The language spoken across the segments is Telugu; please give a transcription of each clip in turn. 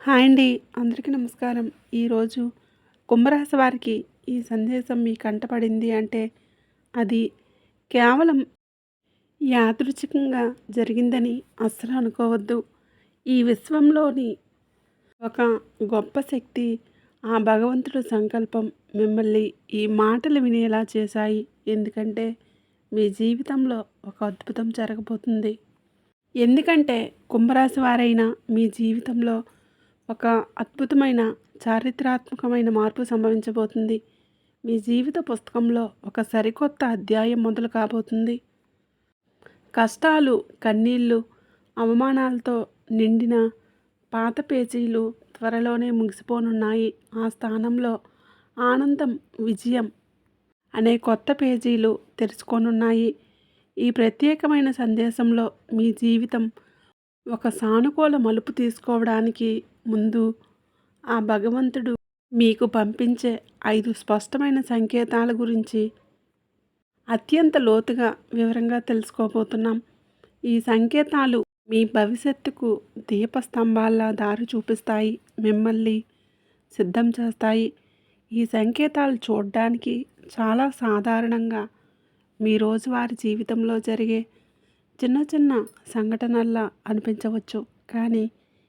హాయ్ అండి. అందరికీ నమస్కారం. ఈరోజు కుంభరాశి వారికి ఈ సందేశం మీ కంటపడింది అంటే అది కేవలం యాదృచ్ఛికంగా జరిగిందని అస్సలు అనుకోవద్దు. ఈ విశ్వంలోని ఒక గొప్ప శక్తి, ఆ భగవంతుడి సంకల్పం మిమ్మల్ని ఈ మాటలు వినేలా చేశాయి. ఎందుకంటే మీ జీవితంలో ఒక అద్భుతం జరగబోతుంది. ఎందుకంటే కుంభరాశి వారైన మీ జీవితంలో ఒక అద్భుతమైన చారిత్రాత్మకమైన మార్పు సంభవించబోతుంది. మీ జీవిత పుస్తకంలో ఒక సరికొత్త అధ్యాయం మొదలు కాబోతుంది. కష్టాలు, కన్నీళ్ళు, అవమానాలతో నిండిన పాత పేజీలు త్వరలోనే ముగిసిపోనున్నాయి. ఆ స్థానంలో ఆనందం, విజయం అనే కొత్త పేజీలు తెరుచుకోనున్నాయి. ఈ ప్రత్యేకమైన సందేశంలో మీ జీవితం ఒక సానుకూల మలుపు తీసుకోవడానికి ముందు ఆ భగవంతుడు మీకు పంపించే 5 స్పష్టమైన సంకేతాల గురించి అత్యంత లోతుగా వివరంగా తెలుసుకోబోతున్నాం. ఈ సంకేతాలు మీ భవిష్యత్తుకు దీపస్తంభాల్లా దారి చూపిస్తాయి, మిమ్మల్ని సిద్ధం చేస్తాయి. ఈ సంకేతాలు చూడడానికి చాలా సాధారణంగా మీ రోజువారీ జీవితంలో జరిగే చిన్న చిన్న సంఘటనల్లా అనిపించవచ్చు. కానీ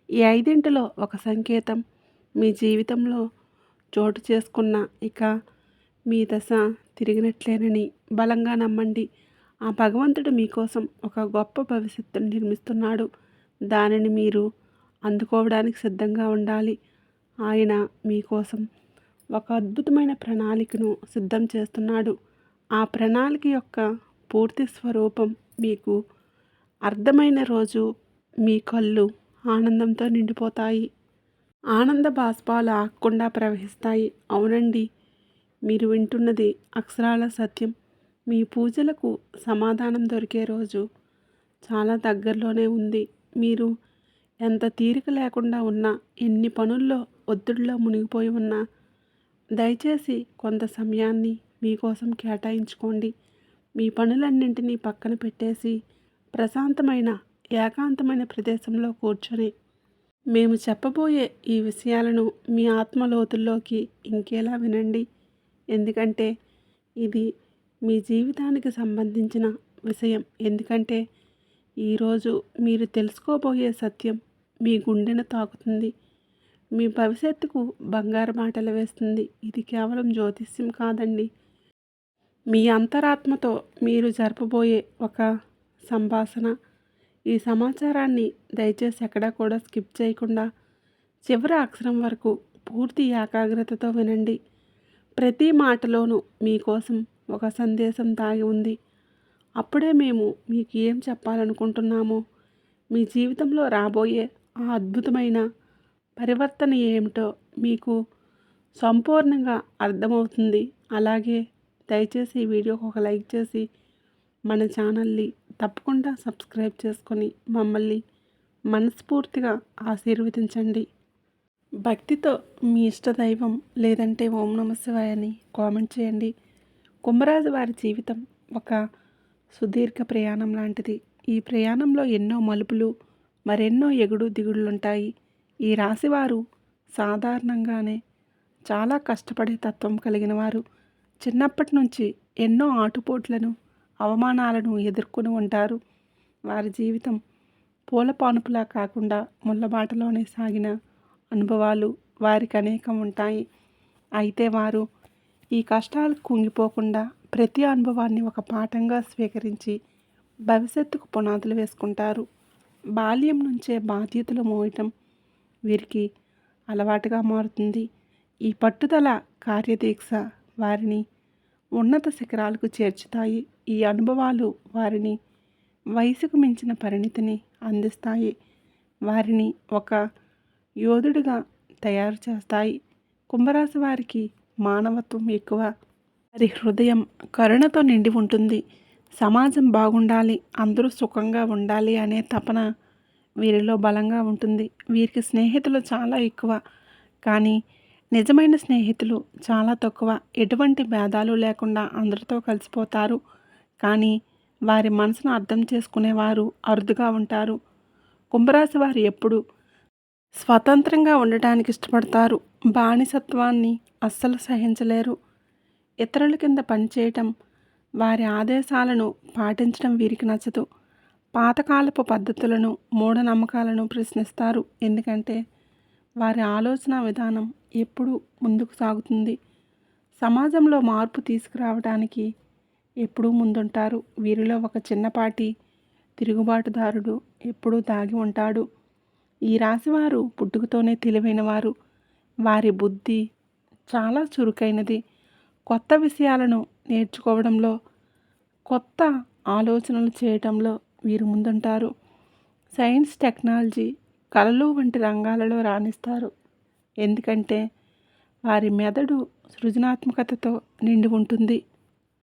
ఈ 5లో ఒక సంకేతం మీ జీవితంలో చోటు చేసుకున్న ఇక మీ దశ తిరిగినట్లేనని బలంగా నమ్మండి. ఆ భగవంతుడు మీకోసం ఒక గొప్ప భవిష్యత్తును నిర్మిస్తున్నాడు. దానిని మీరు అందుకోవడానికి సిద్ధంగా ఉండాలి. ఆయన మీకోసం ఒక అద్భుతమైన ప్రణాళికను సిద్ధం చేస్తున్నాడు. ఆ ప్రణాళిక యొక్క పూర్తి స్వరూపం మీకు అర్థమైన రోజు మీ కళ్ళు ఆనందంతో నిండిపోతాయి. ఆనంద బాష్పాలు ఆగకుండా ప్రవహిస్తాయి. అవునండి, మీరు వింటున్నది అక్షరాల సత్యం. మీ పూజలకు సమాధానం దొరికే రోజు చాలా దగ్గరలోనే ఉంది. మీరు ఎంత తీరిక లేకుండా ఉన్నా, ఎన్ని పనుల్లో ఒత్తిడిలో మునిగిపోయి ఉన్నా, దయచేసి కొంత సమయాన్ని మీకోసం కేటాయించుకోండి. మీ పనులన్నింటినీ పక్కన పెట్టేసి ప్రశాంతమైన ఏకాంతమైన ప్రదేశంలో కూర్చొని మేము చెప్పబోయే ఈ విషయాలను మీ ఆత్మలోతుల్లోకి ఇంకేలా వినండి. ఎందుకంటే ఇది మీ జీవితానికి సంబంధించిన విషయం. ఎందుకంటే ఈరోజు మీరు తెలుసుకోబోయే సత్యం మీ గుండెను తాకుతుంది, మీ భవిష్యత్తుకు బంగారు బాటలు వేస్తుంది. ఇది కేవలం జ్యోతిష్యం కాదండి, మీ అంతరాత్మతో మీరు జరపబోయే ఒక సంభాషణ. ఈ సమాచారాన్ని దయచేసి ఎక్కడా కూడా స్కిప్ చేయకుండా చివరి అక్షరం వరకు పూర్తి ఏకాగ్రతతో వినండి. ప్రతి మాటలోనూ మీకోసం ఒక సందేశం దాగి ఉంది. అప్పుడే మేము మీకు ఏం చెప్పాలనుకుంటున్నామో, మీ జీవితంలో రాబోయే ఆ అద్భుతమైన పరివర్తన ఏమిటో మీకు సంపూర్ణంగా అర్థమవుతుంది. అలాగే దయచేసి ఈ వీడియోకి ఒక లైక్ చేసి మన ఛానల్ని తప్పకుండా సబ్స్క్రైబ్ చేసుకొని మమ్మల్ని మనస్ఫూర్తిగా ఆశీర్వదించండి. భక్తితో మీ ఇష్టదైవం లేదంటే ఓం నమ శివాయ అని కామెంట్ చేయండి. కుంభరాశి వారి జీవితం ఒక సుదీర్ఘ ప్రయాణం లాంటిది. ఈ ప్రయాణంలో ఎన్నో మలుపులు, మరెన్నో ఎగుడు దిగుడులుంటాయి. ఈ రాశివారు సాధారణంగానే చాలా కష్టపడే తత్వం కలిగిన వారు. చిన్నప్పటి నుంచి ఎన్నో ఆటుపోట్లను, అవమానాలను ఎదుర్కొని ఉంటారు. వారి జీవితం పూల పానుపులా కాకుండా ముళ్ళబాటలోనే సాగిన అనుభవాలు వారికి అనేకం ఉంటాయి. అయితే వారు ఈ కష్టాలు కుంగిపోకుండా ప్రతి అనుభవాన్ని ఒక పాఠంగా స్వీకరించి భవిష్యత్తుకు పునాదులు వేసుకుంటారు. బాల్యం నుంచే బాధ్యతలు మోయటం వీరికి అలవాటుగా మారుతుంది. ఈ పట్టుదల, కార్యదీక్ష వారిని ఉన్నత శిఖరాలకు చేర్చుతాయి. ఈ అనుభవాలు వారిని వయసుకు మించిన పరిణితిని అందిస్తాయి. వారిని ఒక యోధుడిగా తయారు చేస్తాయి. కుంభరాశి వారికి మానవత్వం ఎక్కువ. వారి హృదయం కరుణతో నిండి ఉంటుంది. సమాజం బాగుండాలి, అందరూ సుఖంగా ఉండాలి అనే తపన వీరిలో బలంగా ఉంటుంది. వీరికి స్నేహితులు చాలా ఎక్కువ, కానీ నిజమైన స్నేహితులు చాలా తక్కువ. ఎటువంటి భేదాలు లేకుండా అందరితో కలిసిపోతారు. కానీ వారి మనసును అర్థం చేసుకునేవారు అరుదుగా ఉంటారు. కుంభరాశి వారు ఎప్పుడు స్వతంత్రంగా ఉండటానికి ఇష్టపడతారు. బానిసత్వాన్ని అస్సలు సహించలేరు. ఇతరుల కింద పనిచేయటం, వారి ఆదేశాలను పాటించడం వీరికి నచ్చదు. పాతకాలపు పద్ధతులను, మూఢనమ్మకాలను ప్రశ్నిస్తారు. ఎందుకంటే వారి ఆలోచన విధానం ఎప్పుడూ ముందుకు సాగుతుంది. సమాజంలో మార్పు తీసుకురావడానికి ఎప్పుడూ ముందుంటారు. వీరిలో ఒక చిన్నపాటి తిరుగుబాటుదారుడు ఎప్పుడూ దాగి ఉంటాడు. ఈ రాశివారు పుట్టుకతోనే తెలివైనవారు. వారి బుద్ధి చాలా చురుకైనది. కొత్త విషయాలను నేర్చుకోవడంలో, కొత్త ఆలోచనలు చేయటంలో వీరు ముందుంటారు. సైన్స్, టెక్నాలజీ, కళలు వంటి రంగాలలో రాణిస్తారు. ఎందుకంటే వారి మెదడు సృజనాత్మకతతో నిండి ఉంటుంది.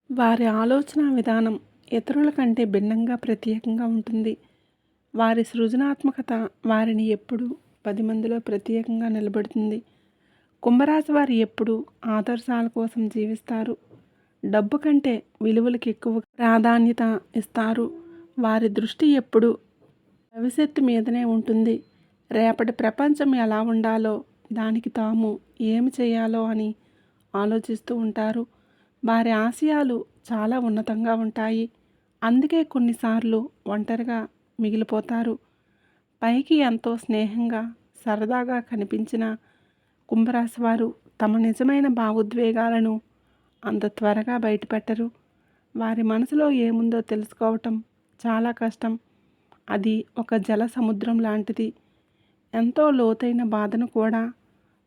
వారి ఆలోచన విధానం ఇతరుల కంటే భిన్నంగా ప్రత్యేకంగా ఉంటుంది. వారి సృజనాత్మకత వారిని ఎప్పుడూ 10 మందిలో ప్రత్యేకంగా నిలబెడుతుంది. కుంభరాశి వారు ఎప్పుడూ ఆదర్శాల కోసం జీవిస్తారు. డబ్బు కంటే విలువలకు ఎక్కువ ప్రాధాన్యత ఇస్తారు. వారి దృష్టి ఎప్పుడూ భవిష్యత్తు మీదనే ఉంటుంది. రేపటి ప్రపంచం ఎలా ఉండాలో, దానికి తాము ఏమి చేయాలో అని ఆలోచిస్తూ ఉంటారు. వారి ఆశయాలు చాలా ఉన్నతంగా ఉంటాయి. అందుకే కొన్నిసార్లు ఒంటరిగా మిగిలిపోతారు. పైకి ఎంతో స్నేహంగా, సరదాగా కనిపించిన కుంభరాశి వారు తమ నిజమైన భావోద్వేగాలను అంత త్వరగా బయటపెట్టరు. వారి మనసులో ఏముందో తెలుసుకోవటం చాలా కష్టం. అది ఒక జల సముద్రం లాంటిది. ఎంతో లోతైన బాధను కూడా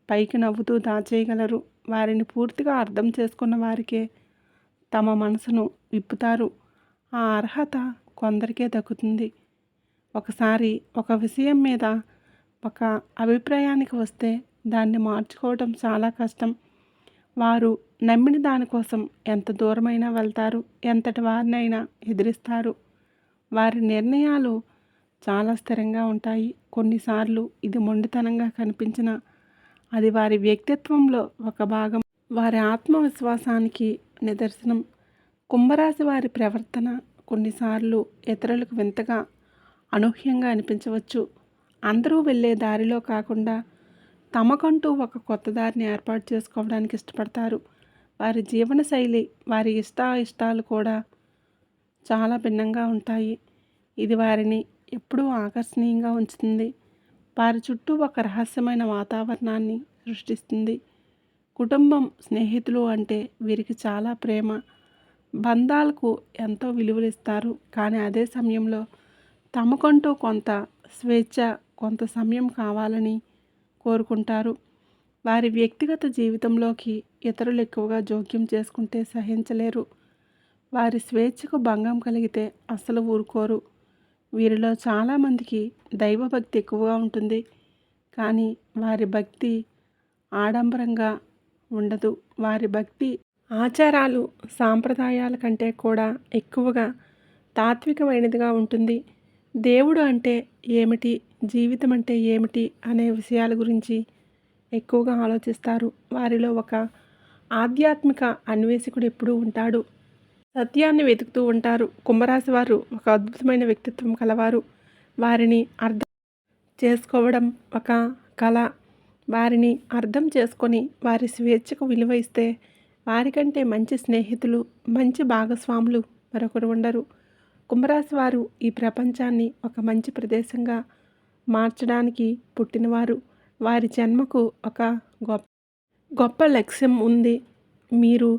పైకి నవ్వుతూ దాచేయగలరు. వారిని పూర్తిగా అర్థం చేసుకున్న వారికే తమ మనసును విప్పుతారు. ఆ అర్హత కొందరికే దక్కుతుంది. ఒకసారి ఒక విషయం మీద ఒక అభిప్రాయానికి వస్తే దాన్ని మార్చుకోవటం చాలా కష్టం. వారు నమ్మిన దానికోసం ఎంత దూరమైనా వెళ్తారు. ఎంతటి వారినైనా ఎదిరిస్తారు. వారి నిర్ణయాలు చాలా స్థిరంగా ఉంటాయి. కొన్నిసార్లు ఇది మొండితనంగా కనిపించినా అది వారి వ్యక్తిత్వంలో ఒక భాగం. వారి ఆత్మవిశ్వాసానికి నిదర్శనం. కుంభరాశి వారి ప్రవర్తన కొన్నిసార్లు ఇతరులకు వింతగా, అనూహ్యంగా అనిపించవచ్చు. అందరూ వెళ్ళే దారిలో కాకుండా తమకంటూ ఒక కొత్త దారిని ఏర్పాటు చేసుకోవడానికి ఇష్టపడతారు. వారి జీవనశైలి, వారి ఇష్టాలు కూడా చాలా భిన్నంగా ఉంటాయి. ఇది వారిని ఎప్పుడూ ఆకర్షణీయంగా ఉంచుతుంది. వారి చుట్టూ ఒక రహస్యమైన వాతావరణాన్ని సృష్టిస్తుంది. కుటుంబం, స్నేహితులు అంటే వీరికి చాలా ప్రేమ. బంధాలకు ఎంతో విలువలిస్తారు. కానీ అదే సమయంలో తమకంటూ కొంత స్వేచ్ఛ, కొంత సమయం కావాలని కోరుకుంటారు. వారి వ్యక్తిగత జీవితంలోకి ఇతరులు ఎక్కువగా జోక్యం చేసుకుంటే సహించలేరు. వారి స్వేచ్ఛకు భంగం కలిగితే అస్సలు ఊరుకోరు. వీరిలో చాలామందికి దైవభక్తి ఎక్కువగా ఉంటుంది. కానీ వారి భక్తి ఆడంబరంగా ఉండదు. వారి భక్తి ఆచారాలు, సాంప్రదాయాల కంటే కూడా ఎక్కువగా తాత్వికమైనదిగా ఉంటుంది. దేవుడు అంటే ఏమిటి, జీవితం అంటే ఏమిటి అనే విషయాల గురించి ఎక్కువగా ఆలోచిస్తారు. వారిలో ఒక ఆధ్యాత్మిక అన్వేషకుడు ఎప్పుడూ ఉంటాడు. సత్యాన్ని వెతుకుతూ ఉంటారు. కుంభరాశి వారు ఒక అద్భుతమైన వ్యక్తిత్వం కలవారు. వారిని అర్థం చేసుకోవడం ఒక కళ. వారిని అర్థం చేసుకొని వారి స్వేచ్ఛకు విలువ ఇస్తే వారికంటే మంచి స్నేహితులు, మంచి భాగస్వాములు మరొకరు ఉండరు. కుంభరాశి వారు ఈ ప్రపంచాన్ని ఒక మంచి ప్రదేశంగా మార్చడానికి పుట్టినవారు. వారి జన్మకు ఒక గొప్ప లక్ష్యం ఉంది. మీరు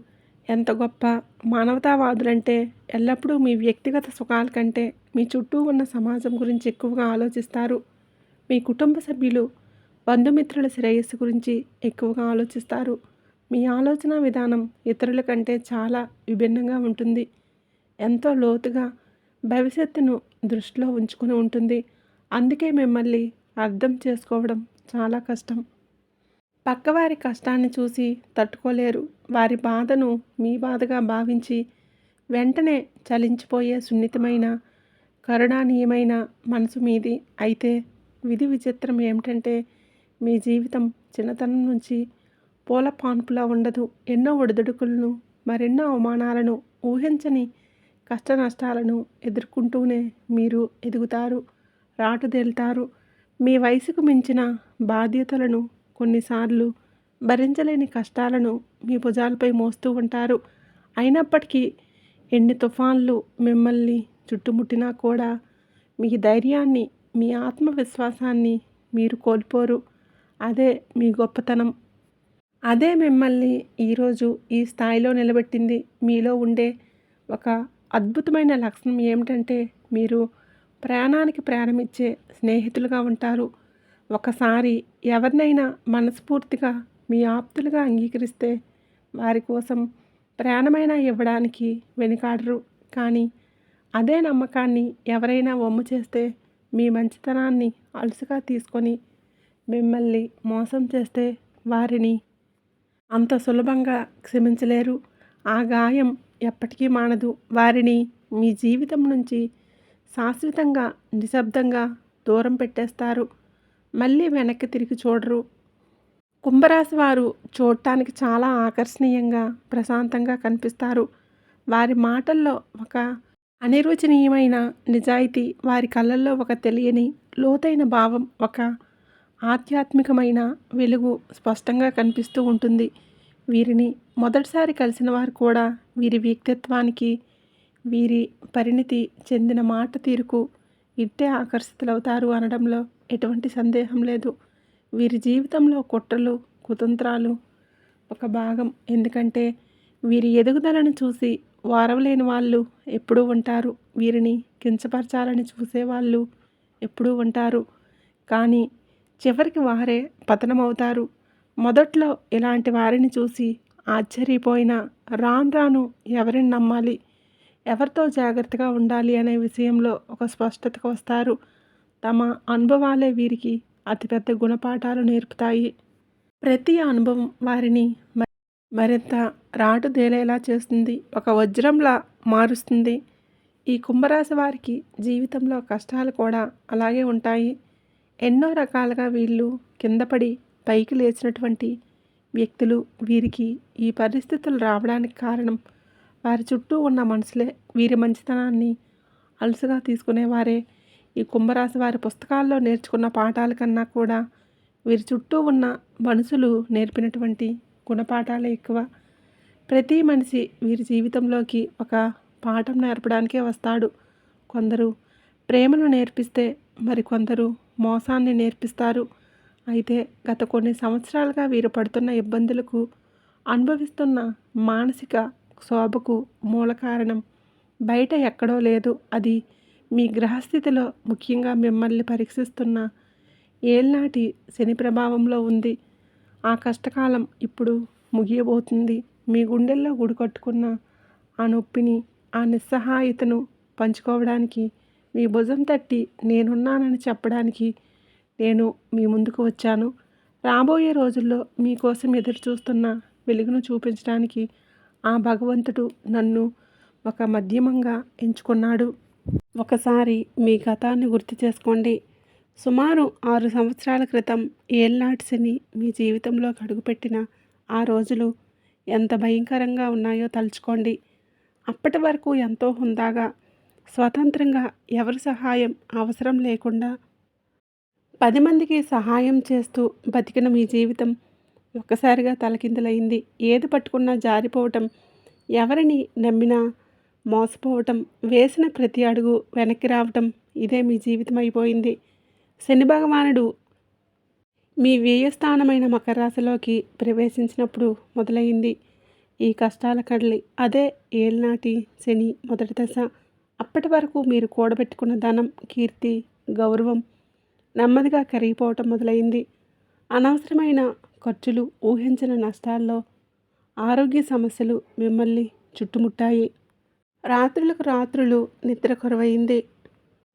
ఎంత గొప్ప మానవతావాదులంటే ఎల్లప్పుడూ మీ వ్యక్తిగత సుఖాల కంటే మీ చుట్టూ ఉన్న సమాజం గురించి ఎక్కువగా ఆలోచిస్తారు. మీ కుటుంబ సభ్యులు, బంధుమిత్రుల శ్రేయస్సు గురించి ఎక్కువగా ఆలోచిస్తారు. మీ ఆలోచన విధానం ఇతరుల కంటే చాలా విభిన్నంగా ఉంటుంది. ఎంతో లోతుగా భవిష్యత్తును దృష్టిలో ఉంచుకుని ఉంటుంది. అందుకే మిమ్మల్ని అర్థం చేసుకోవడం చాలా కష్టం. పక్కవారి కష్టాన్ని చూసి తట్టుకోలేరు. వారి బాధను మీ బాధగా భావించి వెంటనే చలించిపోయే సున్నితమైన, కరుణానీయమైన మనసు మీది. అయితే విధి విచిత్రం ఏమిటంటే మీ జీవితం చిన్నతనం నుంచి పూల పాన్పులా ఉండదు. ఎన్నో ఒడిదుడుకులను, మరెన్నో అవమానాలను, ఊహించని కష్ట నష్టాలను ఎదుర్కొంటూనే మీరు ఎదుగుతారు, రాటుదేలుతారు. మీ వయసుకు మించిన బాధ్యతలను, కొన్నిసార్లు భరించలేని కష్టాలను మీ భుజాలపై మోస్తూ ఉంటారు. అయినప్పటికీ ఎన్ని తుఫాన్లు మిమ్మల్ని చుట్టుముట్టినా కూడా మీ ధైర్యాన్ని, మీ ఆత్మవిశ్వాసాన్ని మీరు కోల్పోరు. అదే మీ గొప్పతనం. అదే మిమ్మల్ని ఈరోజు ఈ స్థాయిలో నిలబెట్టింది. మీలో ఉండే ఒక అద్భుతమైన లక్షణం ఏమిటంటే, మీరు ప్రాణానికి ప్రాణమిచ్చే స్నేహితులుగా ఉంటారు. ఒకసారి ఎవరినైనా మనస్ఫూర్తిగా మీ ఆప్తులుగా అంగీకరిస్తే వారి కోసం ప్రాణమైనా ఇవ్వడానికి వెనుకాడరు. కానీ అదే నమ్మకాన్ని ఎవరైనా వమ్ము చేస్తే, మీ మంచితనాన్ని అలుసుగా తీసుకొని మిమ్మల్ని మోసం చేస్తే వారిని అంత సులభంగా క్షమించలేరు. ఆ గాయం ఎప్పటికీ మానదు. వారిని మీ జీవితం నుంచి శాశ్వతంగా, నిశ్శబ్దంగా దూరం పెట్టేస్తారు. మళ్ళీ వెనక్కి తిరిగి చూడరు. కుంభరాశి వారు చూడటానికి చాలా ఆకర్షణీయంగా, ప్రశాంతంగా కనిపిస్తారు. వారి మాటల్లో ఒక అనిర్వచనీయమైన నిజాయితీ, వారి కళ్ళల్లో ఒక తెలియని లోతైన భావం, ఒక ఆధ్యాత్మికమైన వెలుగు స్పష్టంగా కనిపిస్తూ ఉంటుంది. వీరిని మొదటిసారి కలిసిన వారు కూడా వీరి వ్యక్తిత్వానికి, వీరి పరిణితి చెందిన మాట తీరుకు ఇట్టే ఆకర్షితులవుతారు అనడంలో ఎటువంటి సందేహం లేదు. వీరి జీవితంలో కుట్రలు, కుతంత్రాలు ఒక భాగం. ఎందుకంటే వీరి ఎదుగుదలను చూసి వారవలేని వాళ్ళు ఎప్పుడూ ఉంటారు. వీరిని కించపరచాలని చూసేవాళ్ళు ఎప్పుడూ ఉంటారు. కానీ చివరికి వారే పతనమవుతారు. మొదట్లో ఇలాంటి వారిని చూసి ఆశ్చర్యపోయినా రాను రాను ఎవరిని నమ్మాలి, ఎవరితో జాగ్రత్తగా ఉండాలి అనే విషయంలో ఒక స్పష్టతకు వస్తారు. తమ అనుభవాలే వీరికి అతిపెద్ద గుణపాఠాలు నేర్పుతాయి. ప్రతి అనుభవం వారిని మరింత రాటుదేలేలా చేస్తుంది, ఒక వజ్రంలా మారుస్తుంది. ఈ కుంభరాశి వారికి జీవితంలో కష్టాలు కూడా అలాగే ఉంటాయి. ఎన్నో రకాలుగా వీళ్ళు కిందపడి పైకి లేచినటువంటి వ్యక్తులు. వీరికి ఈ పరిస్థితులు రావడానికి కారణం వారి చుట్టూ ఉన్న మనుషులే. వీరి మంచితనాన్ని అలుసుగా తీసుకునేవారే. ఈ కుంభరాశి వారి పుస్తకాల్లో నేర్చుకున్న పాఠాల కన్నా కూడా వీరి చుట్టూ ఉన్న మనుషులు నేర్పినటువంటి గుణపాఠాలే ఎక్కువ. ప్రతి మనిషి వీరి జీవితంలోకి ఒక పాఠం నేర్పడానికే వస్తాడు. కొందరు ప్రేమను నేర్పిస్తే మరికొందరు మోసాన్ని నేర్పిస్తారు. అయితే గత కొన్ని సంవత్సరాలుగా వీరు పడుతున్న ఇబ్బందులకు, అనుభవిస్తున్న మానసిక క్షోభకు మూల కారణం బయట ఎక్కడో లేదు. అది మీ గ్రహస్థితిలో, ముఖ్యంగా మిమ్మల్ని పరీక్షిస్తున్న ఏళ్నాటి శని ప్రభావంలో ఉంది. ఆ కష్టకాలం ఇప్పుడు ముగియబోతుంది. మీ గుండెల్లో గుడి కట్టుకున్న ఆ నొప్పిని, ఆ నిస్సహాయతను పంచుకోవడానికి, మీ భుజం తట్టి నేనున్నానని చెప్పడానికి నేను మీ ముందుకు వచ్చాను. రాబోయే రోజుల్లో మీకోసం ఎదురు చూస్తున్న వెలుగును చూపించడానికి ఆ భగవంతుడు నన్ను ఒక మాధ్యమంగా ఎంచుకున్నాడు. ఒకసారి మీ గతాన్ని గుర్తు చేసుకోండి. సుమారు 6 సంవత్సరాల క్రితం ఏళ్నాటి శని మీ జీవితంలోకి అడుగుపెట్టిన ఆ రోజులు ఎంత భయంకరంగా ఉన్నాయో తలుచుకోండి. అప్పటి వరకు ఎంతో హుందాగా, స్వతంత్రంగా, ఎవరి సహాయం అవసరం లేకుండా 10 మందికి సహాయం చేస్తూ బతికిన మీ జీవితం ఒక్కసారిగా తలకిందులైంది. ఏది పట్టుకున్నా జారిపోవటం, ఎవరిని నమ్మినా మోసపోవటం, వేసిన ప్రతి అడుగు వెనక్కి రావటం, ఇదే మీ జీవితం అయిపోయింది. శని భగవానుడు మీ వ్యయస్థానమైన మకర రాశిలోకి ప్రవేశించినప్పుడు మొదలైంది ఈ కష్టాల కడలి. అదే ఏళ్నాటి శని మొదటి దశ. అప్పటి వరకు మీరు కూడబెట్టుకున్న ధనం, కీర్తి, గౌరవం నెమ్మదిగా కరిగిపోవటం మొదలైంది. అనవసరమైన ఖర్చులు, ఊహించని నష్టాల్లో ఆరోగ్య సమస్యలు మిమ్మల్ని చుట్టుముట్టాయి. రాత్రులకు రాత్రులు నిద్ర కొరవైంది.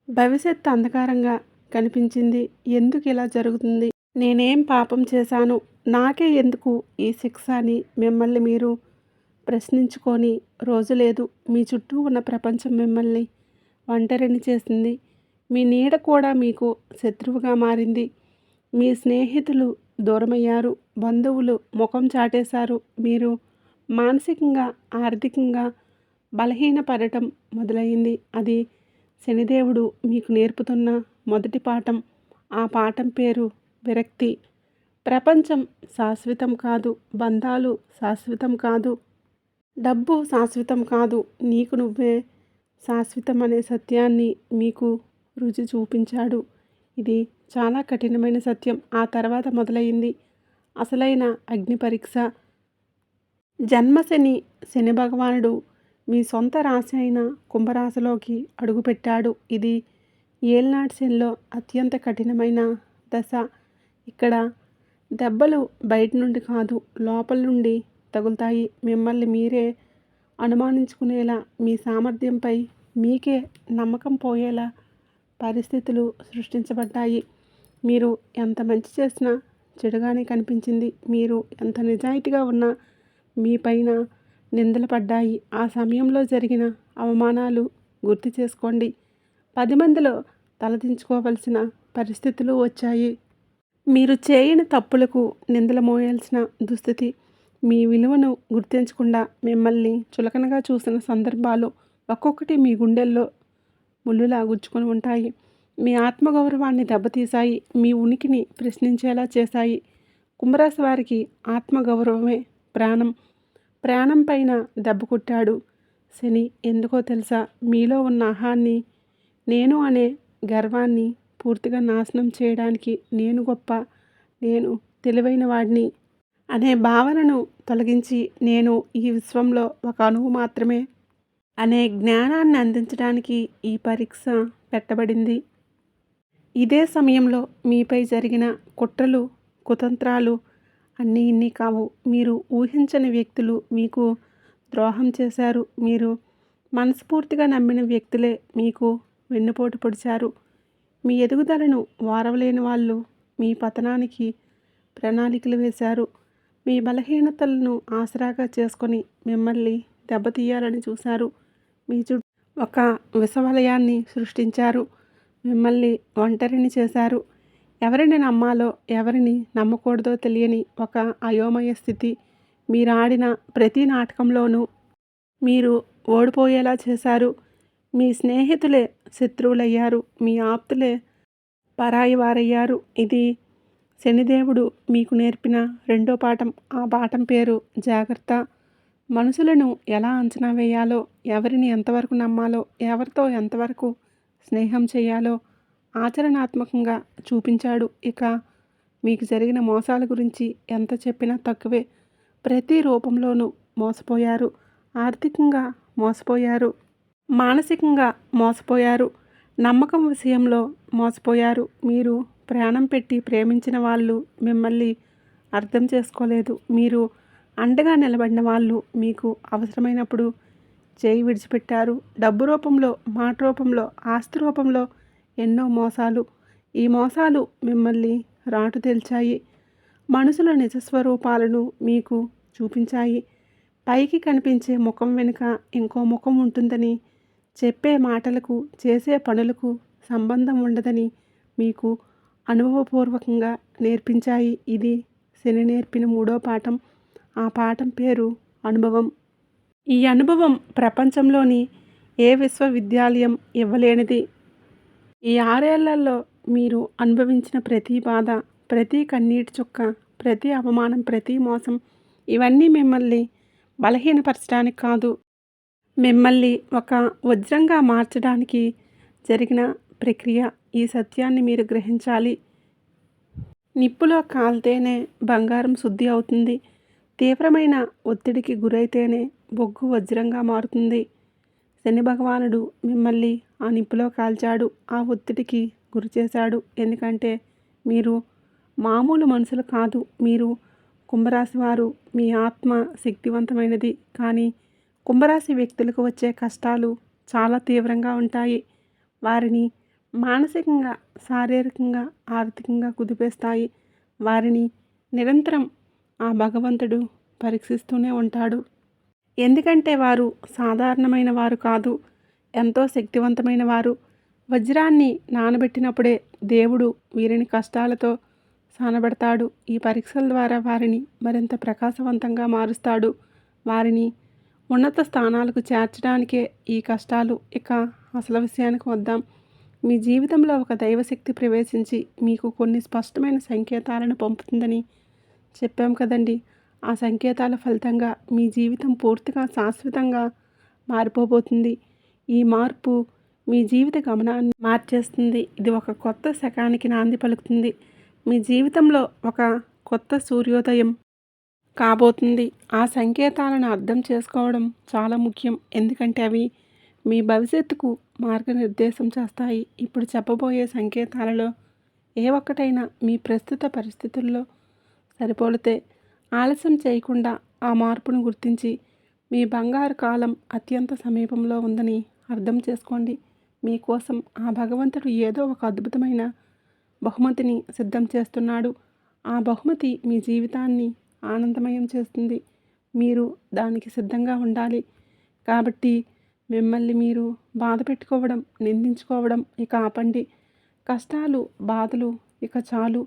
భవిష్యత్తు అంధకారంగా కనిపించింది. ఎందుకు ఇలా జరుగుతుంది? నేనేం పాపం చేశాను? నాకే ఎందుకు ఈ శిక్ష అని మిమ్మల్ని మీరు ప్రశ్నించుకొని రోజు లేదు. మీ చుట్టూ ఉన్న ప్రపంచం మిమ్మల్ని ఒంటరిని చేసింది. మీ నీడ కూడా మీకు శత్రువుగా మారింది. మీ స్నేహితులు దూరమయ్యారు. బంధువులు ముఖం చాటేశారు. మీరు మానసికంగా, ఆర్థికంగా బలహీనపడటం మొదలైంది. అది శనిదేవుడు మీకు నేర్పుతున్న మొదటి పాఠం. ఆ పాఠం పేరు విరక్తి. ప్రపంచం శాశ్వతం కాదు, బంధాలు శాశ్వతం కాదు, డబ్బు శాశ్వతం కాదు, నీకు నువ్వే శాశ్వతం అనే సత్యాన్ని మీకు రుచి చూపించాడు. ఇది చాలా కఠినమైన సత్యం. ఆ తర్వాత మొదలైంది అసలైన అగ్ని పరీక్ష. జన్మశని, శని భగవానుడు మీ సొంత రాశి అయిన కుంభరాశిలోకి అడుగుపెట్టాడు. ఇది ఏలినాటి శనిలో అత్యంత కఠినమైన దశ. ఇక్కడ దెబ్బలు బయట నుండి కాదు, లోపల నుండి తగులుతాయి. మిమ్మల్ని మీరే అనుమానించుకునేలా, మీ సామర్థ్యంపై మీకే నమ్మకం పోయేలా పరిస్థితులు సృష్టించబడ్డాయి. మీరు ఎంత మంచి చేసినా చెడుగానే కనిపించింది. మీరు ఎంత నిజాయితీగా ఉన్నా మీ పైన నిందలు పడ్డాయి. ఆ సమయంలో జరిగిన అవమానాలు గుర్తు చేసుకోండి. 10 మందిలో తలదించుకోవలసిన పరిస్థితులు వచ్చాయి. మీరు చేయని తప్పులకు నిందలు మోయాల్సిన దుస్థితి. మీ విలువను గుర్తించకుండా మిమ్మల్ని చులకనగా చూసిన సందర్భాలు ఒక్కొక్కటి మీ గుండెల్లో ముళ్ళులా గుచ్చుకొని ఉంటాయి. మీ ఆత్మగౌరవాన్ని దెబ్బతీశాయి. మీ ఉనికిని ప్రశ్నించేలా చేశాయి. కుంభరాశి వారికి ఆత్మగౌరవమే ప్రాణం. ప్రాణం పైన దెబ్బ కొట్టాడు శని. ఎందుకో తెలుసా? మీలో ఉన్న అహాన్ని, నేను అనే గర్వాన్ని పూర్తిగా నాశనం చేయడానికి, నేను గొప్ప, నేను తెలివైన వాడిని అనే భావనను తొలగించి, నేను ఈ విశ్వంలో ఒక అణువు మాత్రమే అనే జ్ఞానాన్ని అందించడానికి ఈ పరీక్ష పెట్టబడింది. ఇదే సమయంలో మీపై జరిగిన కుట్రలు, కుతంత్రాలు అన్నీ ఇన్ని కావు. మీరు ఊహించని వ్యక్తులు మీకు ద్రోహం చేశారు. మీరు మనస్ఫూర్తిగా నమ్మిన వ్యక్తులే మీకు వెన్నుపోటు పొడిచారు. మీ ఎదుగుదలను వారవలేని వాళ్ళు మీ పతనానికి ప్రణాళికలు వేశారు. మీ బలహీనతలను ఆసరాగా చేసుకొని మిమ్మల్ని దెబ్బతీయాలని చూశారు. మీ చుట్టూ ఒక విషవలయాన్ని సృష్టించారు. మిమ్మల్ని ఒంటరిని చేశారు. ఎవరిని నమ్మాలో ఎవరిని నమ్మకూడదో తెలియని ఒక అయోమయ స్థితి. మీరు ఆడిన ప్రతి నాటకంలోనూ మీరు ఓడిపోయేలా చేశారు. మీ స్నేహితులే శత్రువులయ్యారు. మీ ఆప్తులే పరాయి వారయ్యారు. ఇది శనిదేవుడు మీకు నేర్పిన రెండో పాఠం. ఆ పాఠం పేరు జాగ్రత్త. మనుషులను ఎలా అంచనా వేయాలో, ఎవరిని ఎంతవరకు నమ్మాలో, ఎవరితో ఎంతవరకు స్నేహం చేయాలో ఆచరణాత్మకంగా చూపించాడు. ఇక మీకు జరిగిన మోసాల గురించి ఎంత చెప్పినా తక్కువే. ప్రతి రూపంలోనూ మోసపోయారు. ఆర్థికంగా మోసపోయారు, మానసికంగా మోసపోయారు, నమ్మకం విషయంలో మోసపోయారు. మీరు ప్రాణం పెట్టి ప్రేమించిన వాళ్ళు మిమ్మల్ని అర్థం చేసుకోలేదు. మీరు అండగా నిలబడిన వాళ్ళు మీకు అవసరమైనప్పుడు చేయి విడిచిపెట్టారు. డబ్బు రూపంలో, మాట రూపంలో, ఆస్తి రూపంలో ఎన్నో మోసాలు. ఈ మోసాలు మిమ్మల్ని రాటు తేల్చాయి. మనుషుల నిజస్వరూపాలను మీకు చూపించాయి. పైకి కనిపించే ముఖం వెనుక ఇంకో ముఖం ఉంటుందని, చెప్పే మాటలకు చేసే పనులకు సంబంధం ఉండదని మీకు అనుభవపూర్వకంగా నేర్పించాయి. ఇది శని నేర్పిన మూడో పాఠం. ఆ పాఠం పేరు అనుభవం. ఈ అనుభవం ప్రపంచంలోని ఏ విశ్వవిద్యాలయం ఇవ్వలేనిది. ఈ 6 ఏళ్లలో మీరు అనుభవించిన ప్రతి బాధ, ప్రతి కన్నీటి చుక్క, ప్రతి అవమానం, ప్రతి మోసం, ఇవన్నీ మిమ్మల్ని బలహీనపరచడానికి కాదు, మిమ్మల్ని ఒక వజ్రంగా మార్చడానికి జరిగిన ప్రక్రియ. ఈ సత్యాన్ని మీరు గ్రహించాలి. నిప్పులో కాలితేనే బంగారం శుద్ధి అవుతుంది. తీవ్రమైన ఒత్తిడికి గురైతేనే బొగ్గు వజ్రంగా మారుతుంది. శని భగవానుడు మిమ్మల్ని ఆ నిప్పులో కాల్చాడు. ఆ ఒత్తిడికి గురి చేశాడు. ఎందుకంటే మీరు మామూలు మనుషులు కాదు. మీరు కుంభరాశి వారు. మీ ఆత్మ శక్తివంతమైనది. కానీ కుంభరాశి వ్యక్తులకు వచ్చే కష్టాలు చాలా తీవ్రంగా ఉంటాయి. వారిని మానసికంగా, శారీరకంగా, ఆర్థికంగా కుదిపేస్తాయి. వారిని నిరంతరం ఆ భగవంతుడు పరీక్షిస్తూనే ఉంటాడు. ఎందుకంటే వారు సాధారణమైన వారు కాదు, ఎంతో శక్తివంతమైన వారు. వజ్రాన్ని నానబెట్టినప్పుడే దేవుడు వీరిని కష్టాలతో సానబెడతాడు. ఈ పరీక్షల ద్వారా వారిని మరింత ప్రకాశవంతంగా మారుస్తాడు. వారిని ఉన్నత స్థానాలకు చేర్చడానికే ఈ కష్టాలు. ఇక అసలు విషయానికి వద్దాం. మీ జీవితంలో ఒక దైవశక్తి ప్రవేశించి మీకు కొన్ని స్పష్టమైన సంకేతాలను పంపుతుందని చెప్పాం కదండి. ఆ సంకేతాల ఫలితంగా మీ జీవితం పూర్తిగా శాశ్వతంగా మారిపోబోతుంది. ఈ మార్పు మీ జీవిత గమనాన్ని మార్చేస్తుంది. ఇది ఒక కొత్త శకానికి నాంది పలుకుతుంది. మీ జీవితంలో ఒక కొత్త సూర్యోదయం కాబోతుంది. ఆ సంకేతాలను అర్థం చేసుకోవడం చాలా ముఖ్యం. ఎందుకంటే అవి మీ భవిష్యత్తుకు మార్గనిర్దేశం చేస్తాయి. ఇప్పుడు చెప్పబోయే సంకేతాలలో ఏ ఒక్కటైనా మీ ప్రస్తుత పరిస్థితుల్లో సరిపోలితే ఆలస్యం చేయకుండా ఆ మార్పును గుర్తించి మీ బంగారు కాలం అత్యంత సమీపంలో ఉందని అర్థం చేసుకోండి. మీకోసం ఆ భగవంతుడు ఏదో ఒక అద్భుతమైన బహుమతిని సిద్ధం చేస్తున్నాడు. ఆ బహుమతి మీ జీవితాన్ని ఆనందమయం చేస్తుంది. మీరు దానికి సిద్ధంగా ఉండాలి. కాబట్టి మిమ్మల్ని మీరు బాధ పెట్టుకోవడం, నిందించుకోవడం ఇక ఆపండి. కష్టాలు, బాధలు ఇక చాలు.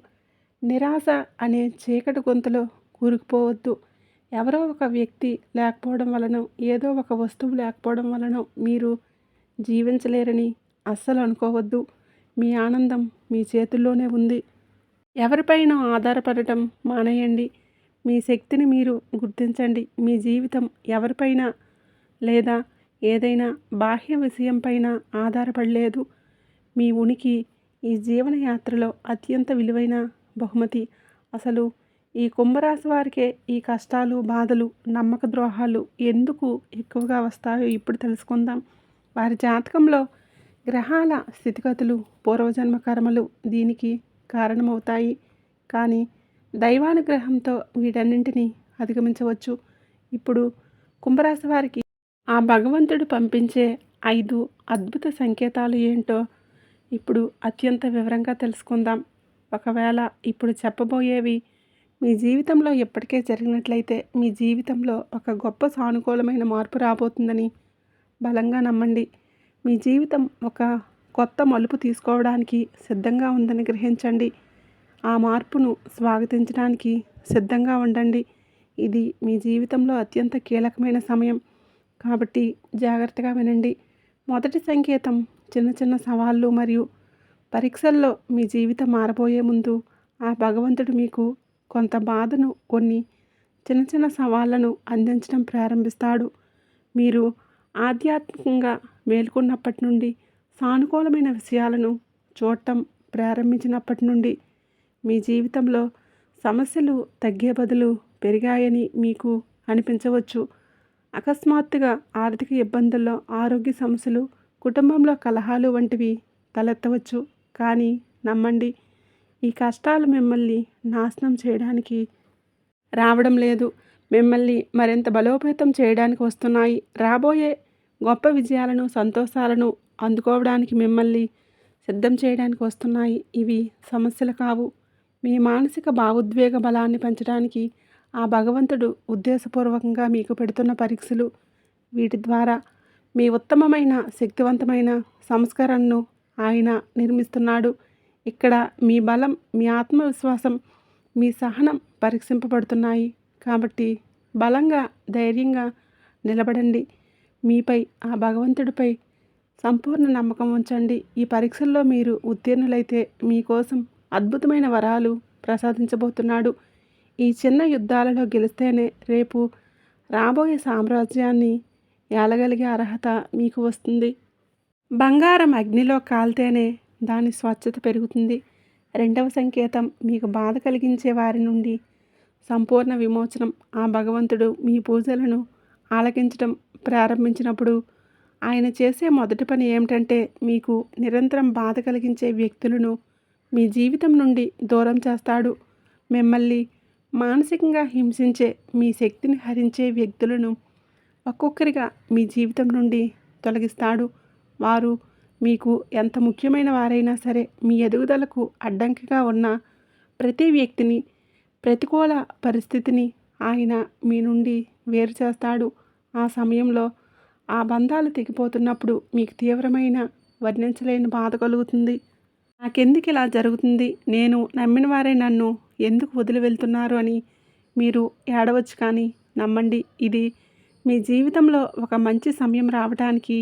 నిరాశ అనే చీకటి గొంతులో కూరుకుపోవద్దు. ఎవరో ఒక వ్యక్తి లేకపోవడం వలన, ఏదో ఒక వస్తువు లేకపోవడం వలన మీరు జీవించలేరని అస్సలు అనుకోవద్దు. మీ ఆనందం మీ చేతుల్లోనే ఉంది. ఎవరిపైన ఆధారపడటం మానేయండి. మీ శక్తిని మీరు గుర్తించండి. మీ జీవితం ఎవరిపైన లేదా ఏదైనా బాహ్య విషయంపైన ఆధారపడలేదు. మీ ఉనికి ఈ జీవనయాత్రలో అత్యంత విలువైన బహుమతి. అసలు ఈ కుంభరాశి వారికే ఈ కష్టాలు, బాధలు, నమ్మక ద్రోహాలు ఎందుకు ఎక్కువగా వస్తాయో ఇప్పుడు తెలుసుకుందాం. వారి జాతకంలో గ్రహాల స్థితిగతులు, పూర్వజన్మ కర్మలు దీనికి కారణమవుతాయి. కానీ దైవానుగ్రహంతో వీటన్నింటినీ అధిగమించవచ్చు. ఇప్పుడు కుంభరాశి వారికి ఆ భగవంతుడు పంపించే 5 అద్భుత సంకేతాలు ఏంటో ఇప్పుడు అత్యంత వివరంగా తెలుసుకుందాం. ఒకవేళ ఇప్పుడు చెప్పబోయేవి మీ జీవితంలో ఎప్పటికే జరిగినట్లయితే మీ జీవితంలో ఒక గొప్ప సానుకూలమైన మార్పు రాబోతుందని బలంగా నమ్మండి. మీ జీవితం ఒక కొత్త మలుపు తీసుకోవడానికి సిద్ధంగా ఉందని గ్రహించండి. ఆ మార్పును స్వాగతించడానికి సిద్ధంగా ఉండండి. ఇది మీ జీవితంలో అత్యంత కీలకమైన సమయం. కాబట్టి జాగ్రత్తగా వినండి. మొదటి సంకేతం చిన్న చిన్న సవాళ్ళు మరియు పరీక్షల్లో మీ జీవితం మారబోయే ముందు ఆ భగవంతుడు మీకు కొంత బాధను, కొన్ని చిన్న చిన్న సవాళ్లను అందించడం ప్రారంభిస్తాడు. మీరు ఆధ్యాత్మికంగా మేల్కొన్నప్పటి నుండి, సానుకూలమైన విషయాలను చూడటం ప్రారంభించినప్పటి నుండి మీ జీవితంలో సమస్యలు తగ్గే బదులు పెరిగాయని మీకు అనిపించవచ్చు. అకస్మాత్తుగా ఆర్థిక ఇబ్బందుల్లో, ఆరోగ్య సమస్యలు, కుటుంబంలో కలహాలు వంటివి తలెత్తవచ్చు. కానీ నమ్మండి, ఈ కష్టాలు మిమ్మల్ని నాశనం చేయడానికి రావడం లేదు. మిమ్మల్ని మరింత బలోపేతం చేయడానికి వస్తున్నాయి. రాబోయే గొప్ప విజయాలను, సంతోషాలను అందుకోవడానికి మిమ్మల్ని సిద్ధం చేయడానికి వస్తున్నాయి. ఇవి సమస్యలు కావు. మీ మానసిక భావోద్వేగ బలాన్ని పెంచడానికి ఆ భగవంతుడు ఉద్దేశపూర్వకంగా మీకు పెడుతున్న పరీక్షలు. వీటి ద్వారా మీ ఉత్తమమైన, శక్తివంతమైన సంస్కరణను ఆయన నిర్మిస్తున్నాడు. ఇక్కడ మీ బలం, మీ ఆత్మవిశ్వాసం, మీ సహనం పరీక్షింపబడుతున్నాయి. కాబట్టి బలంగా, ధైర్యంగా నిలబడండి. మీపై, ఆ భగవంతుడిపై సంపూర్ణ నమ్మకం ఉంచండి. ఈ పరీక్షల్లో మీరు ఉత్తీర్ణులైతే మీకోసం అద్భుతమైన వరాలు ప్రసాదించబోతున్నాడు. ఈ చిన్న యుద్ధాలలో గెలిస్తేనే రేపు రాబోయే సామ్రాజ్యాన్ని ఏలగలిగే అర్హత మీకు వస్తుంది. బంగారం అగ్నిలో కాలితేనే దాని స్వచ్ఛత పెరుగుతుంది. రెండవ సంకేతం మీకు బాధ కలిగించే వారి నుండి సంపూర్ణ విమోచనం. ఆ భగవంతుడు మీ పూజలను ఆలకించడం ప్రారంభించినప్పుడు ఆయన చేసే మొదటి పని ఏమిటంటే మీకు నిరంతరం బాధ కలిగించే వ్యక్తులను మీ జీవితం నుండి దూరం చేస్తాడు. మిమ్మల్ని మానసికంగా హింసించే, మీ శక్తిని హరించే వ్యక్తులను ఒక్కొక్కరిగా మీ జీవితం నుండి తొలగిస్తాడు. వారు మీకు ఎంత ముఖ్యమైన వారైనా సరే, మీ ఎదుగుదలకు అడ్డంకిగా ఉన్న ప్రతి వ్యక్తిని, ప్రతికూల పరిస్థితిని ఆయన మీ నుండి వేరు చేస్తాడు. ఆ సమయంలో ఆ బంధాలు తెగిపోతున్నప్పుడు మీకు తీవ్రమైన, వర్ణించలేని బాధ కలుగుతుంది. నాకెందుకు ఇలా జరుగుతుంది, నేను నమ్మిన వారే నన్ను ఎందుకు వదిలి వెళ్తున్నారు అని మీరు ఏడవచ్చు. కానీ నమ్మండి, ఇది మీ జీవితంలో ఒక మంచి సమయం రావడానికి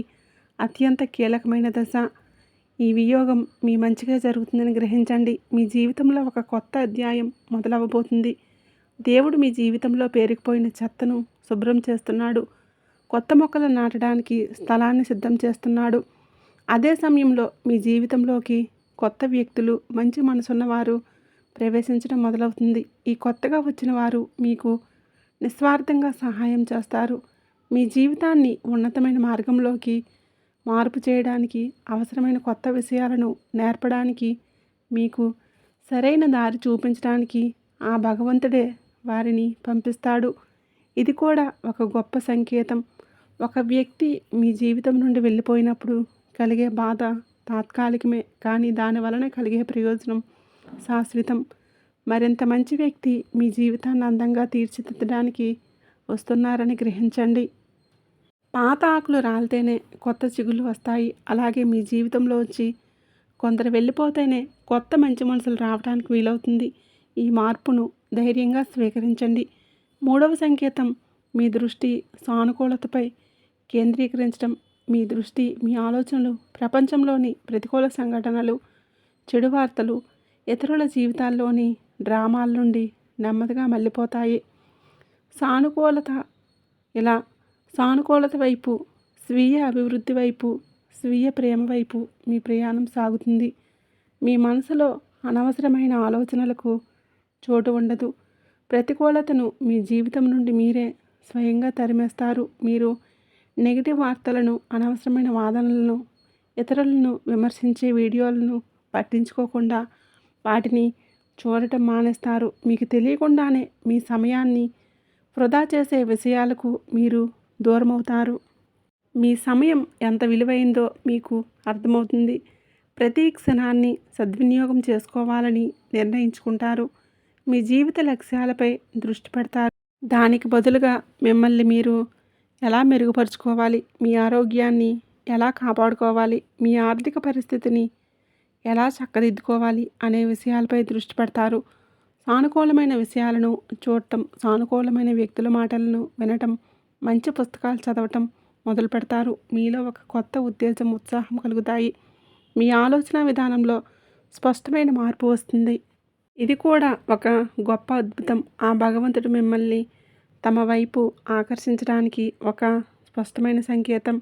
అత్యంత కీలకమైన దశ. ఈ వియోగం మీ మంచిగా జరుగుతుందని గ్రహించండి. మీ జీవితంలో ఒక కొత్త అధ్యాయం మొదలవ్వబోతుంది. దేవుడు మీ జీవితంలో పేరుకుపోయిన చెత్తను శుభ్రం చేస్తున్నాడు. కొత్త మొక్కలు నాటడానికి స్థలాన్ని సిద్ధం చేస్తున్నాడు. అదే సమయంలో మీ జీవితంలోకి కొత్త వ్యక్తులు, మంచి మనసున్నవారు ప్రవేశించడం మొదలవుతుంది. ఈ కొత్తగా వచ్చిన వారు మీకు నిస్వార్థంగా సహాయం చేస్తారు. మీ జీవితాన్ని ఉన్నతమైన మార్గంలోకి మార్పు చేయడానికి, అవసరమైన కొత్త విషయాలను నేర్పడానికి, మీకు సరైన దారి చూపించడానికి ఆ భగవంతుడే వారిని పంపిస్తాడు. ఇది కూడా ఒక గొప్ప సంకేతం. ఒక వ్యక్తి మీ జీవితం నుండి వెళ్ళిపోయినప్పుడు కలిగే బాధ తాత్కాలికమే, కానీ దాని వలన కలిగే ప్రయోజనం శాశ్వతం. మరింత మంచి వ్యక్తి మీ జీవితాన్ని అందంగా తీర్చిదిద్దడానికి వస్తున్నారని గ్రహించండి. పాత ఆకులు రాలితేనే కొత్త చిగుళ్ళు వస్తాయి. అలాగే మీ జీవితంలో వచ్చి కొందరు వెళ్ళిపోతేనే కొత్త మంచి మనసులు రావడానికి వీలవుతుంది. ఈ మార్పును ధైర్యంగా స్వీకరించండి. మూడవ సంకేతం, మీ దృష్టి సానుకూలతపై కేంద్రీకరించడం. మీ దృష్టి, మీ ఆలోచనలు ప్రపంచంలోని ప్రతికూల సంఘటనలు, చెడు వార్తలు, ఇతరుల జీవితాల్లోని డ్రామాల నుండి నెమ్మదిగా మళ్ళీపోతాయి. సానుకూలత వైపు, స్వీయ అభివృద్ధి వైపు, స్వీయ ప్రేమ వైపు మీ ప్రయాణం సాగుతుంది. మీ మనసులో అనవసరమైన ఆలోచనలకు చోటు ఉండదు. ప్రతికూలతను మీ జీవితం నుండి మీరే స్వయంగా తరిమేస్తారు. మీరు నెగిటివ్ వార్తలను, అనవసరమైన వాదనలను, ఇతరులను విమర్శించే వీడియోలను పట్టించుకోకుండా వాటిని చూడటం మానేస్తారు. మీకు తెలియకుండానే మీ సమయాన్ని వృధా చేసే విషయాలకు మీరు దూరమవుతారు. మీ సమయం ఎంత విలువైందో మీకు అర్థమవుతుంది. ప్రతి క్షణాన్ని సద్వినియోగం చేసుకోవాలని నిర్ణయించుకుంటారు. మీ జీవిత లక్ష్యాలపై దృష్టి పెడతారు. దానికి బదులుగా మిమ్మల్ని మీరు ఎలా మెరుగుపరుచుకోవాలి, మీ ఆరోగ్యాన్ని ఎలా కాపాడుకోవాలి, మీ ఆర్థిక పరిస్థితిని ఎలా చక్కదిద్దుకోవాలి అనే విషయాలపై దృష్టి పెడతారు. సానుకూలమైన విషయాలను చూడటం, సానుకూలమైన వ్యక్తుల మాటలను వినటం, మంచి పుస్తకాలు చదవటం మొదలు పెడతారు. మీలో ఒక కొత్త ఉత్తేజం, ఉత్సాహం కలుగుతాయి. మీ ఆలోచన విధానంలో స్పష్టమైన మార్పు వస్తుంది. ఇది కూడా ఒక గొప్ప అద్భుతం. ఆ భగవంతుడు మిమ్మల్ని తమ వైపు ఆకర్షించడానికి ఒక స్పష్టమైన సంకేతం.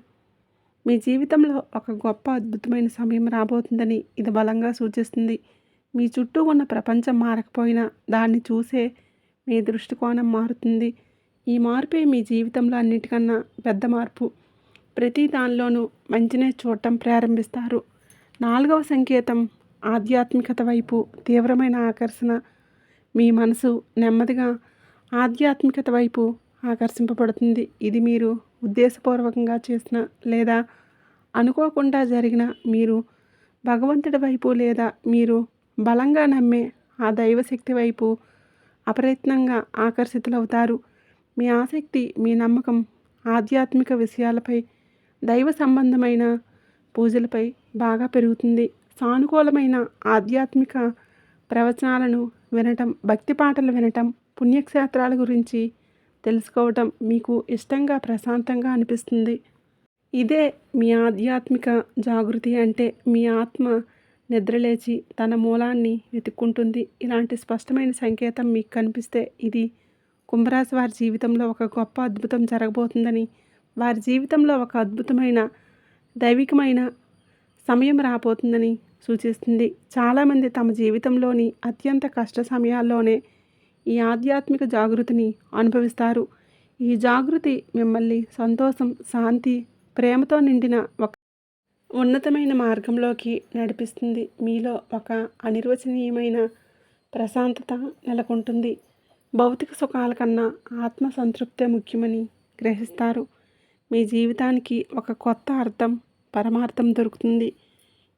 మీ జీవితంలో ఒక గొప్ప అద్భుతమైన సమయం రాబోతుందని ఇది బలంగా సూచిస్తుంది. మీ చుట్టూ ఉన్న ప్రపంచం మారకపోయినా దాన్ని చూసే మీ దృష్టికోణం మారుతుంది. ఈ మార్పే మీ జీవితంలో అన్నిటికన్నా పెద్ద మార్పు. ప్రతి దానిలోనూ మంచినే చూడటం ప్రారంభిస్తారు. నాలుగవ సంకేతం, ఆధ్యాత్మికత వైపు తీవ్రమైన ఆకర్షణ. మీ మనసు నెమ్మదిగా ఆధ్యాత్మికత వైపు ఆకర్షింపబడుతుంది. ఇది మీరు ఉద్దేశపూర్వకంగా చేసిన లేదా అనుకోకుండా జరిగిన, మీరు భగవంతుడి వైపు లేదా మీరు బలంగా నమ్మే ఆ దైవశక్తి వైపు అప్రయత్నంగా ఆకర్షితులవుతారు. మీ ఆసక్తి, మీ నమ్మకం ఆధ్యాత్మిక విషయాలపై, దైవ సంబంధమైన పూజలపై బాగా పెరుగుతుంది. సానుకూలమైన ఆధ్యాత్మిక ప్రవచనాలను వినటం, భక్తి పాటలు వినటం, పుణ్యక్షేత్రాల గురించి తెలుసుకోవటం మీకు ఇష్టంగా, ప్రశాంతంగా అనిపిస్తుంది. ఇదే మీ ఆధ్యాత్మిక జాగృతి అంటే. మీ ఆత్మ నిద్రలేచి తన మూలాన్ని వెతుక్కుంటుంది. ఇలాంటి స్పష్టమైన సంకేతం మీకు కనిపిస్తే ఇది కుంభరాశి వారి జీవితంలో ఒక గొప్ప అద్భుతం జరగబోతుందని, వారి జీవితంలో ఒక అద్భుతమైన దైవికమైన సమయం రాబోతుందని సూచిస్తుంది. చాలామంది తమ జీవితంలోని అత్యంత కష్ట సమయాల్లోనే ఈ ఆధ్యాత్మిక జాగృతిని అనుభవిస్తారు. ఈ జాగృతి మిమ్మల్ని సంతోషం, శాంతి, ప్రేమతో నిండిన ఒక ఉన్నతమైన మార్గంలోకి నడిపిస్తుంది. మీలో ఒక అనిర్వచనీయమైన ప్రశాంతత నెలకొంటుంది. భౌతిక సుఖాల కన్నా ఆత్మ సంతృప్తే ముఖ్యమని గ్రహిస్తారు. మీ జీవితానికి ఒక కొత్త అర్థం, పరమార్థం దొరుకుతుంది.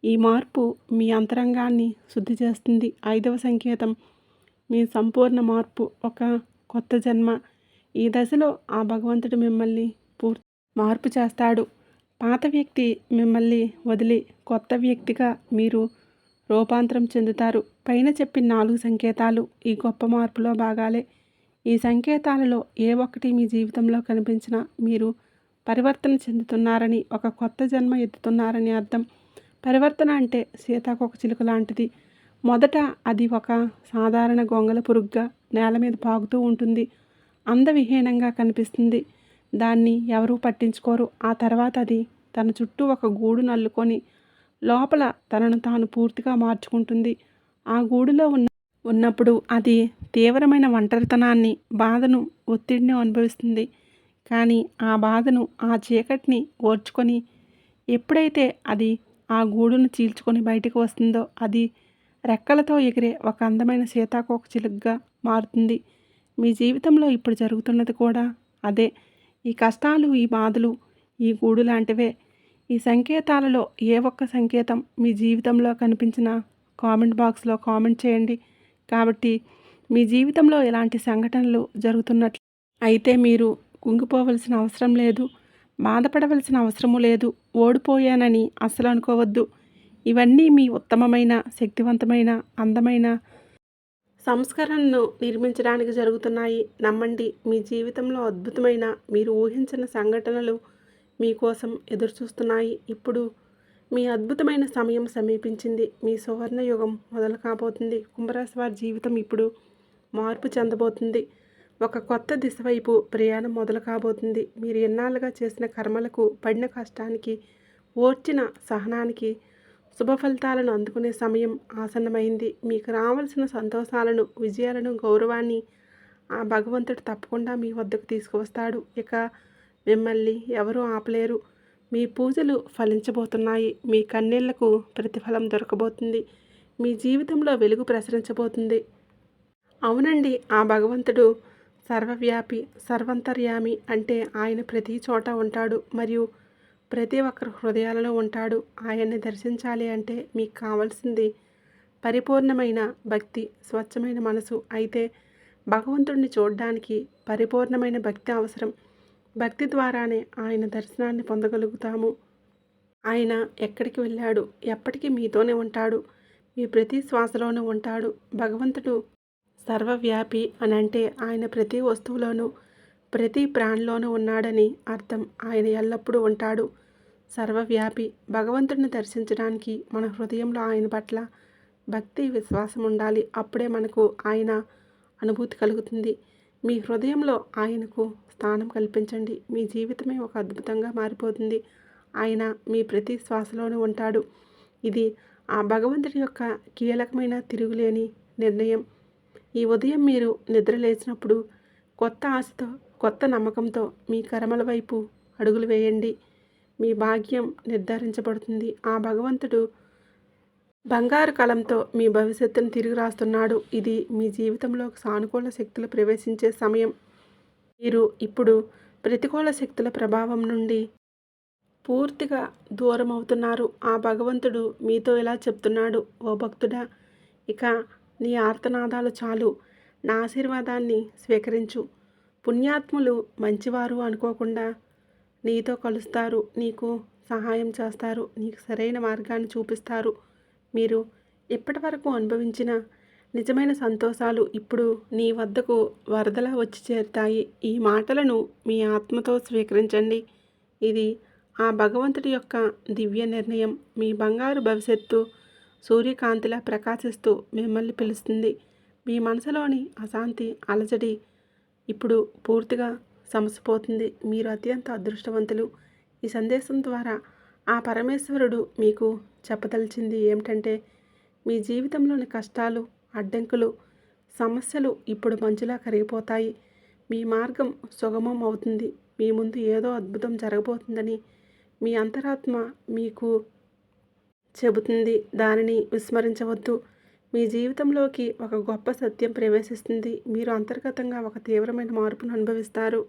ఈ మార్పు మీ అంతరంగాన్ని శుద్ధి చేస్తుంది. ఐదవ సంకేతం, మీ సంపూర్ణ మార్పు, ఒక కొత్త జన్మ. ఈ దశలో ఆ భగవంతుడు మిమ్మల్ని మార్పు చేస్తాడు. పాత వ్యక్తి మిమ్మల్ని వదిలి కొత్త వ్యక్తిగా మీరు రూపాంతరం చెందుతారు. పైన చెప్పిన 4 సంకేతాలు ఈ గొప్ప మార్పులో భాగాలే. ఈ సంకేతాలలో ఏ ఒక్కటి మీ జీవితంలో కనిపించినా మీరు పరివర్తన చెందుతున్నారని, ఒక కొత్త జన్మ ఎత్తుతున్నారని అర్థం. పరివర్తన అంటే సీతాకోకచిలుక లాంటిది. మొదట అది ఒక సాధారణ గొంగళి పురుగుగా నేల మీద పాకుతూ ఉంటుంది. అందవిహీనంగా కనిపిస్తుంది. దాన్ని ఎవరూ పట్టించుకోరు. ఆ తర్వాత అది తన చుట్టూ ఒక గూడును అల్లుకొని లోపల తనను తాను పూర్తిగా మార్చుకుంటుంది. ఆ గూడులో ఉన్నప్పుడు అది తీవ్రమైన ఒంటరితనాన్ని, బాధను, ఒత్తిడిని అనుభవిస్తుంది. కానీ ఆ బాధను, ఆ చీకటిని ఓర్చుకొని ఎప్పుడైతే అది ఆ గూడును చీల్చుకొని బయటకు వస్తుందో అది రెక్కలతో ఎగిరే ఒక అందమైన సీతాకోకచిలుకగా మారుతుంది. మీ జీవితంలో ఇప్పుడు జరుగుతున్నది కూడా అదే. ఈ కష్టాలు, ఈ బాధలు ఈ గూడు లాంటివే. ఈ సంకేతాలలో ఏ ఒక్క సంకేతం మీ జీవితంలో కనిపించినా కామెంట్ బాక్స్లో కామెంట్ చేయండి. కాబట్టి మీ జీవితంలో ఇలాంటి సంఘటనలు జరుగుతున్నట్లు అయితే మీరు కుంగిపోవలసిన అవసరం లేదు. బాధపడవలసిన అవసరము లేదు. ఓడిపోయానని అస్సలు అనుకోవద్దు. ఇవన్నీ మీ ఉత్తమమైన, శక్తివంతమైన, అందమైన సంస్కరణను నిర్మించడానికి జరుగుతున్నాయి. నమ్మండి, మీ జీవితంలో అద్భుతమైన, మీరు ఊహించిన సంఘటనలు మీకోసం ఎదురుచూస్తున్నాయి. ఇప్పుడు మీ అద్భుతమైన సమయం సమీపించింది. మీ సువర్ణ యుగం మొదలు కాబోతుంది. కుంభరాశి వారి జీవితం ఇప్పుడు మార్పు చెందబోతుంది. ఒక కొత్త దిశ వైపు ప్రయాణం మొదలు కాబోతుంది. మీరు ఎన్నాళ్ళుగా చేసిన కర్మలకు, పడిన కష్టానికి, ఓర్చిన సహనానికి శుభ ఫలితాలను అందుకునే సమయం ఆసన్నమైంది. మీకు రావాల్సిన సంతోషాలను, విజయాలను, గౌరవాన్ని ఆ భగవంతుడు తప్పకుండా మీ వద్దకు తీసుకువస్తాడు. ఇక మిమ్మల్ని ఎవరూ ఆపలేరు. మీ పూజలు ఫలించబోతున్నాయి. మీ కన్నీళ్లకు ప్రతిఫలం దొరకబోతుంది. మీ జీవితంలో వెలుగు ప్రసరించబోతుంది. అవునండి, ఆ భగవంతుడు సర్వవ్యాపి, సర్వంతర్యామి. అంటే ఆయన ప్రతి చోట ఉంటాడు మరియు ప్రతి ఒక్కరి హృదయాలలో ఉంటాడు. ఆయన్ని దర్శించాలి అంటే మీకు కావాల్సింది పరిపూర్ణమైన భక్తి, స్వచ్ఛమైన మనసు. అయితే భగవంతుడిని చూడడానికి పరిపూర్ణమైన భక్తి అవసరం. భక్తి ద్వారానే ఆయన దర్శనాన్ని పొందగలుగుతాము. ఆయన ఎక్కడికి వెళ్ళాడు, ఎప్పటికీ మీతోనే ఉంటాడు. మీ ప్రతి శ్వాసలోనూ ఉంటాడు. భగవంతుడు సర్వవ్యాపి అని అంటే ఆయన ప్రతి వస్తువులోనూ, ప్రతి ప్రాణిలోనూ ఉన్నాడని అర్థం. ఆయన ఎల్లప్పుడూ ఉంటాడు. సర్వవ్యాపి భగవంతుడిని దర్శించడానికి మన హృదయంలో ఆయన పట్ల భక్తి, విశ్వాసం ఉండాలి. అప్పుడే మనకు ఆయన అనుభూతి కలుగుతుంది. మీ హృదయంలో ఆయనకు స్థానం కల్పించండి. మీ జీవితమే ఒక అద్భుతంగా మారిపోతుంది. ఆయన మీ ప్రతి శ్వాసలోనూ ఉంటాడు. ఇది ఆ భగవంతుడి యొక్క కీలకమైన, తిరుగులేని నిర్ణయం. ఈ ఉదయం మీరు నిద్ర లేచినప్పుడు కొత్త ఆశతో, కొత్త నమ్మకంతో మీ కర్మల వైపు అడుగులు వేయండి. మీ భాగ్యం నిర్ధారించబడుతుంది. ఆ భగవంతుడు బంగారు కలంతో మీ భవిష్యత్తును తిరిగి రాస్తున్నాడు. ఇది మీ జీవితంలో సానుకూల శక్తులు ప్రవేశించే సమయం. మీరు ఇప్పుడు ప్రతికూల శక్తుల ప్రభావం నుండి పూర్తిగా దూరం అవుతున్నారు. ఆ భగవంతుడు మీతో ఇలా చెప్తున్నాడు, ఓ భక్తుడా, ఇక నీ ఆర్తనాదాలు చాలు. నా ఆశీర్వాదాన్ని స్వీకరించు. పుణ్యాత్ములు మంచివారు అనుకోకుండా నీతో కలుస్తారు, నీకు సహాయం చేస్తారు, నీకు సరైన మార్గాన్ని చూపిస్తారు. మీరు ఇప్పటి వరకు అనుభవించిన నిజమైన సంతోషాలు ఇప్పుడు నీ వద్దకు వరదలా వచ్చి చేరుతాయి. ఈ మాటలను మీ ఆత్మతో స్వీకరించండి. ఇది ఆ భగవంతుడి యొక్క దివ్య నిర్ణయం. మీ బంగారు భవిష్యత్తు సూర్యకాంతిలా ప్రకాశిస్తూ మిమ్మల్ని పిలుస్తుంది. మీ మనసులోని అశాంతి, అలజడి ఇప్పుడు పూర్తిగా సమసిపోతుంది. మీరు అత్యంత అదృష్టవంతులు. ఈ సందేశం ద్వారా ఆ పరమేశ్వరుడు మీకు చెప్పదలిచింది ఏమిటంటే, మీ జీవితంలోని కష్టాలు, అడ్డంకులు, సమస్యలు ఇప్పుడు మంచులా కరిగిపోతాయి. మీ మార్గం సుగమం అవుతుంది. మీ ముందు ఏదో అద్భుతం జరగబోతుందని మీ అంతరాత్మ మీకు చెబుతుంది. దానిని విస్మరించవద్దు. మీ జీవితంలోకి ఒక గొప్ప సత్యం ప్రవేశిస్తుంది. మీరు అంతర్గతంగా ఒక తీవ్రమైన మార్పును అనుభవిస్తారు.